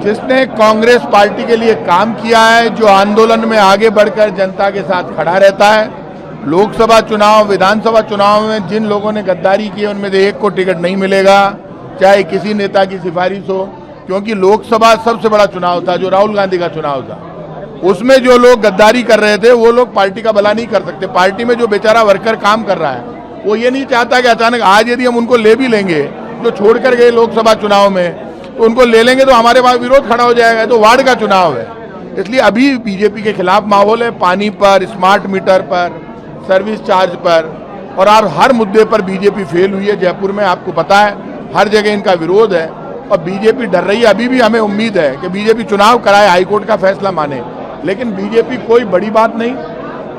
जिसने कांग्रेस पार्टी के लिए काम किया है, जो आंदोलन में आगे बढ़कर जनता के साथ खड़ा रहता है, लोकसभा चुनाव, विधानसभा चुनाव में जिन लोगों ने गद्दारी की उनमें से एक को टिकट नहीं मिलेगा, चाहे किसी नेता की सिफारिश हो, क्योंकि लोकसभा सबसे बड़ा चुनाव था, जो राहुल गांधी का चुनाव था। उसमें जो लोग गद्दारी कर रहे थे वो लोग पार्टी का भला नहीं कर सकते। पार्टी में जो बेचारा वर्कर काम कर रहा है वो ये नहीं चाहता कि अचानक आज यदि हम उनको ले भी लेंगे, जो छोड़कर गए लोकसभा चुनाव में, तो उनको ले लेंगे तो हमारे पास विरोध खड़ा हो जाएगा। तो वार्ड का चुनाव है, इसलिए अभी बीजेपी के खिलाफ माहौल है। पानी पर, स्मार्ट मीटर पर, सर्विस चार्ज पर और हर मुद्दे पर बीजेपी फेल हुई है। जयपुर में आपको पता है हर जगह इनका विरोध है और बीजेपी डर रही है। अभी भी हमें उम्मीद है कि बीजेपी चुनाव कराए, हाईकोर्ट का फैसला माने, लेकिन बीजेपी कोई बड़ी बात नहीं,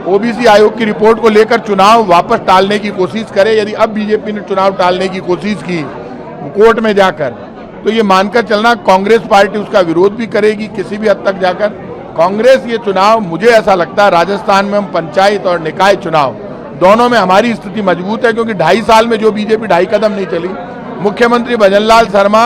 ओबीसी आयोग की रिपोर्ट को लेकर चुनाव वापस टालने की कोशिश करे। यदि अब बीजेपी ने चुनाव टालने की कोशिश की कोर्ट में जाकर, तो ये मानकर चलना कांग्रेस पार्टी उसका विरोध भी करेगी किसी भी हद तक जाकर। कांग्रेस ये चुनाव, मुझे ऐसा लगता है राजस्थान में हम पंचायत और निकाय चुनाव दोनों में हमारी स्थिति मजबूत है, क्योंकि 2.5 साल में जो बीजेपी 2.5 कदम नहीं चली। मुख्यमंत्री भजनलाल शर्मा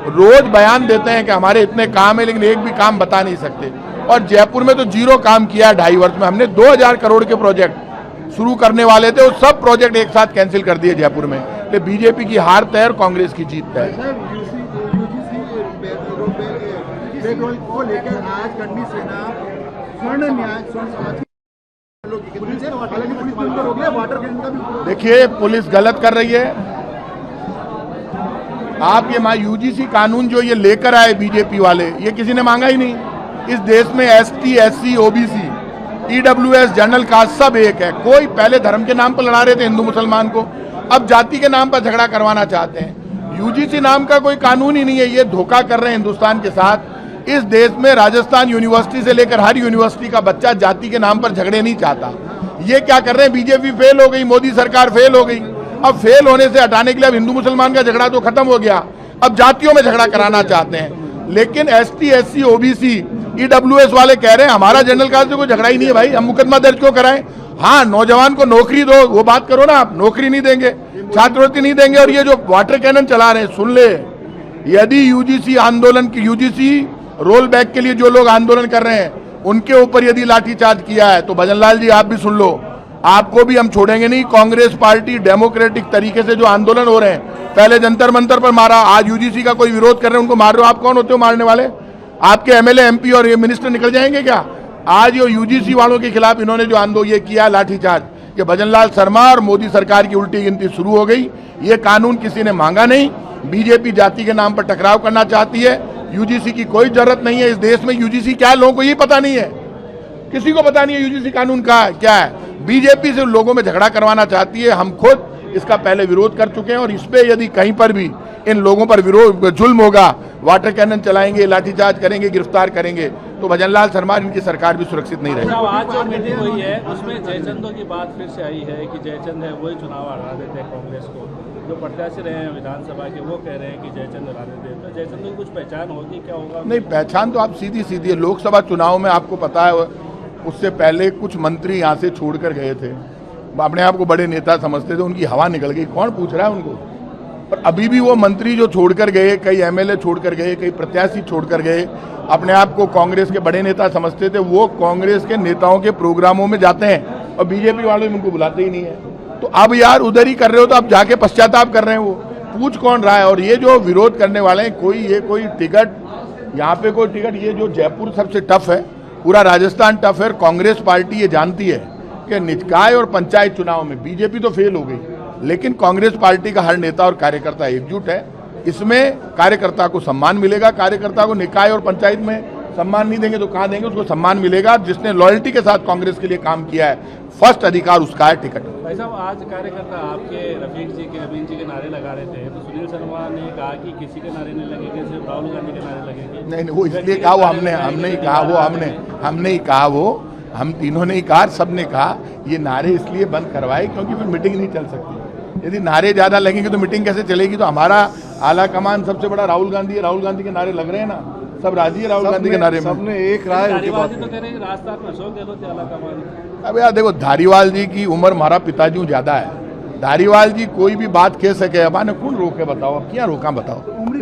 रोज बयान देते हैं कि हमारे इतने काम है, लेकिन एक भी काम बता नहीं सकते। और जयपुर में तो 0 काम किया है 2.5 वर्ष में। हमने 2000 करोड़ के प्रोजेक्ट शुरू करने वाले थे, वो सब प्रोजेक्ट एक साथ कैंसिल कर दिए जयपुर में। तो बीजेपी की हार तय और कांग्रेस की जीत तय। को लेकर आज कर्मी सेना स्वर्ण न्याय देखिए, पुलिस गलत कर रही है। आप ये यूजीसी कानून जो ये लेकर आए बीजेपी वाले, ये किसी ने मांगा ही नहीं। इस देश में ST, SC, OBC, EWS, general caste सब एक है। कोई पहले धर्म के नाम पर लड़ा रहे थे हिंदू मुसलमान को, अब जाति के नाम पर झगड़ा करवाना चाहते हैं। यूजीसी नाम का कोई कानून ही नहीं है, ये धोखा कर रहे हैं हिंदुस्तान के साथ। इस देश में राजस्थान यूनिवर्सिटी से लेकर हर यूनिवर्सिटी का बच्चा जाति के नाम पर झगड़े नहीं चाहता। ये क्या कर रहे हैं, बीजेपी फेल हो गई, मोदी सरकार फेल हो गई। अब फेल होने से हटाने के लिए अब हिंदू मुसलमान का झगड़ा तो खत्म हो गया, अब जातियों में झगड़ा कराना चाहते हैं। लेकिन एसटी, एससी, ओबीसी, ईडब्ल्यूएस वाले कह रहे हैं हमारा जनरल कास्ट से कोई झगड़ा ही नहीं है भाई, हम मुकदमा दर्ज क्यों कराएं। हाँ, नौजवान को नौकरी दो, वो बात करो ना, आप नौकरी नहीं देंगे, छात्रवृत्ति नहीं देंगे। और ये जो वाटर कैनन चला रहे हैं, सुन ले, यदि यूजीसी आंदोलन की, यूजीसी रोल बैक के लिए जो लोग आंदोलन कर रहे हैं उनके ऊपर यदि लाठीचार्ज किया है, तो भजनलाल जी आप भी सुन लो, आपको भी हम छोड़ेंगे नहीं। कांग्रेस पार्टी डेमोक्रेटिक तरीके से जो आंदोलन हो रहे हैं, पहले जंतर मंतर पर मारा, आज यूजीसी का कोई विरोध कर रहे हैं उनको मार रहे हो। आप कौन होते हो मारने वाले? आपके एमएलए, एमपी और ये मिनिस्टर निकल जाएंगे क्या? आज ये यूजीसी वालों के खिलाफ इन्होंने जो आंदोलन ये किया लाठीचार्ज, ये भजनलाल शर्मा और मोदी सरकार की उल्टी गिनती शुरू हो गई। ये कानून किसी ने मांगा नहीं, बीजेपी जाति के नाम पर टकराव करना चाहती है। यूजीसी की कोई जरूरत नहीं है। इस देश में यूजीसी क्या है लोगों को ये पता नहीं है, किसी को पता नहीं है यूजीसी कानून का क्या है। बीजेपी से लोगों में झगड़ा करवाना चाहती है। हम खुद इसका पहले विरोध कर चुके हैं और इस पे यदि कहीं पर भी इन लोगों पर विरोध, जुल्म होगा, वाटर कैनन चलाएंगे, लाठीचार्ज करेंगे, गिरफ्तार करेंगे, तो भजनलाल शर्मा इनकी सरकार भी सुरक्षित नहीं रहेगी। आज जो मीटिंग हुई है उसमें जयचंदों की बात फिर से आई है कि जयचंद है वही चुनाव हरा देते हैं कांग्रेस को। जो प्रत्याशी रहे हैं विधानसभा के वो कह रहे हैं कि जयचंद हरा देते हैं, तो जयचंद की कुछ पहचान होगी, क्या होगा? नहीं, पहचान तो आप सीधी सीधी है। लोकसभा चुनाव में आपको पता है उससे पहले कुछ मंत्री यहाँ से छोड़कर गए थे, अपने आप को बड़े नेता समझते थे, उनकी हवा निकल गई। कौन पूछ रहा है उनको? पर अभी भी वो मंत्री जो छोड़कर गए, कई एमएलए छोड़कर गए, कई प्रत्याशी छोड़कर गए, अपने आप को कांग्रेस के बड़े नेता समझते थे, वो कांग्रेस के नेताओं के प्रोग्रामों में जाते हैं और बीजेपी वाले उनको बुलाते ही नहीं है। तो अब यार उधर ही कर रहे हो तो अब जाके पश्चाताप कर रहे हैं, वो पूछ कौन रहा है? और ये जो विरोध करने वाले हैं, कोई टिकट यहाँ पे, कोई टिकट, ये जो जयपुर सबसे टफ है, पूरा राजस्थान टफ है। कांग्रेस पार्टी ये जानती है कि निकाय और पंचायत चुनाव में बीजेपी तो फेल हो गई, लेकिन कांग्रेस पार्टी का हर नेता और कार्यकर्ता एकजुट है। इसमें कार्यकर्ता को सम्मान मिलेगा। कार्यकर्ता को निकाय और पंचायत में सम्मान नहीं देंगे तो कहाँ देंगे? उसको सम्मान मिलेगा जिसने लॉयल्टी के साथ कांग्रेस के लिए काम किया है, फर्स्ट अधिकार उसका है टिकट। भाई साहब, आज कार्यकर्ता आपके रफीक जी के, अमीन जी के नारे लगा रहे थे, तो सुनील शर्मा ने कहा कि किसी के नारे नहीं लगेंगे, सिर्फ राहुल गांधी के नारे लगेंगे। नहीं, वो इसलिए कहा, वो हमने ही कहा, वो हमने ही कहा, वो हम तीनों ने ही कहा, सबने कहा ये नारे इसलिए बंद करवाए क्योंकि फिर मीटिंग नहीं चल सकती। यदि नारे ज्यादा लगेंगे तो मीटिंग कैसे चलेगी? तो हमारा आला कमान सबसे बड़ा राहुल गांधी है, राहुल गांधी के नारे लग रहे हैं ना, सब राजी है राहुल गांधी के नारे में। सबने एक राय तो कह रहे हैं राजस्थान में अशोक गहलोत आला कमान। अब यार देखो, धारीवाल जी की उम्र हमारा पिताजी ज्यादा है, धारीवाल जी कोई भी बात कह सके, अब कौन रोके बताओ, अब क्या रोका बताओ।